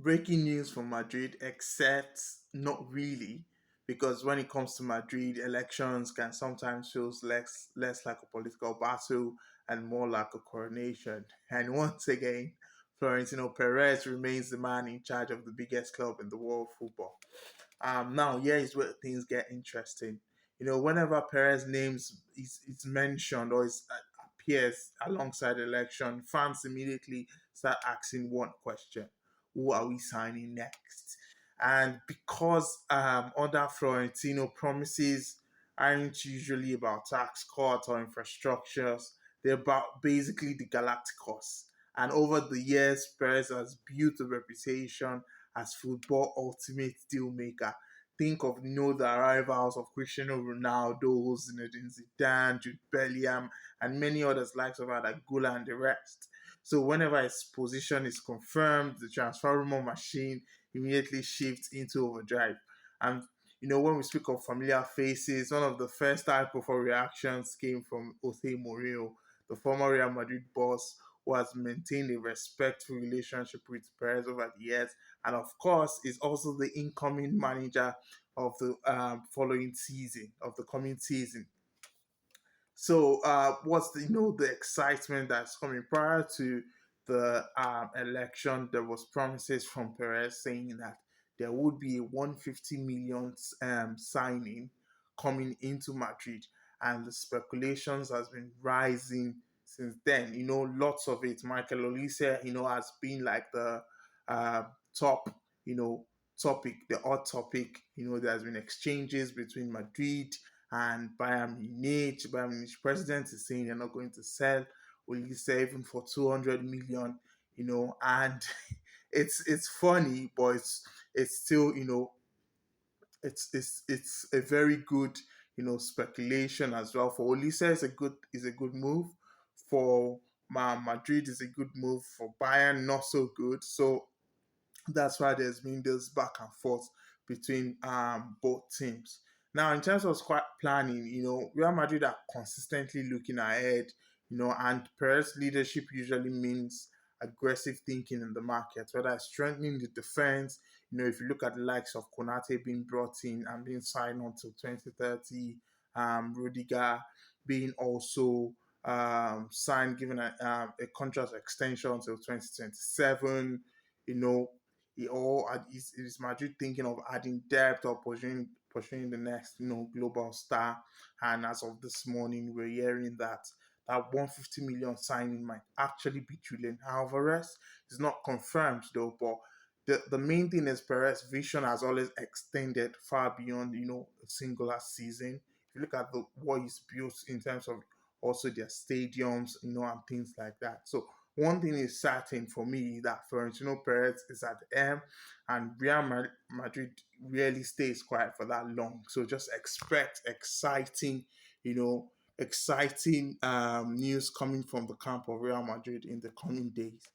Breaking news from Madrid, except not really, because when it comes to Madrid, elections can sometimes feel less like a political battle and more like a coronation. And once again, Florentino Perez remains the man in charge of the biggest club in the world football. Now, here is where things get interesting. Whenever Perez names is mentioned or appears alongside election, fans immediately start asking one question: Who are we signing next? And because other Florentino promises aren't usually about tax cuts or infrastructures, they're about basically the Galacticos. And over the years, Perez has built a reputation as football ultimate deal maker. Think of the arrivals of Cristiano Ronaldo, Zinedine Zidane, Jude Bellingham, and many others likes of Ada Gula and the rest. So whenever his position is confirmed, the transfer rumor machine immediately shifts into overdrive. And when we speak of familiar faces, one of the first high-profile reactions came from Jose Mourinho, the former Real Madrid boss, who has maintained a respectful relationship with Perez over the years, and of course is also the incoming manager of the following season, of the coming season. So, what's the excitement that's coming prior to the election? There was promises from Perez saying that there would be a 150 million signing coming into Madrid, and the speculations has been rising since then. Lots of it. Michael Olise, has been like the top, topic, the hot topic. There's been exchanges between Madrid and Bayern Munich. Bayern Munich president is saying they're not going to sell Olise even for 200 million. And it's funny, but it's still it's a very good speculation as well. For Olise is a good move. For Madrid is a good move. For Bayern, not so good. So that's why there's been this back and forth between both teams. Now, in terms of squad planning, Real Madrid are consistently looking ahead, and Perez leadership usually means aggressive thinking in the market, whether it's strengthening the defense. If you look at the likes of Konate being brought in and being signed until 2030, Rudiger being also signed, given a contract extension until 2027. You know, is Madrid thinking of adding depth or pursuing the next global star? And as of this morning, we're hearing that 150 million signing might actually be Julian Alvarez. It's not confirmed though, but the main thing is Perez vision has always extended far beyond a singular season. If you look at what he's built in terms of also their stadiums, and things like that. So one thing is certain for me that Florentino Perez is at the end, and Madrid really stays quiet for that long. So just expect exciting news coming from the camp of Real Madrid in the coming days.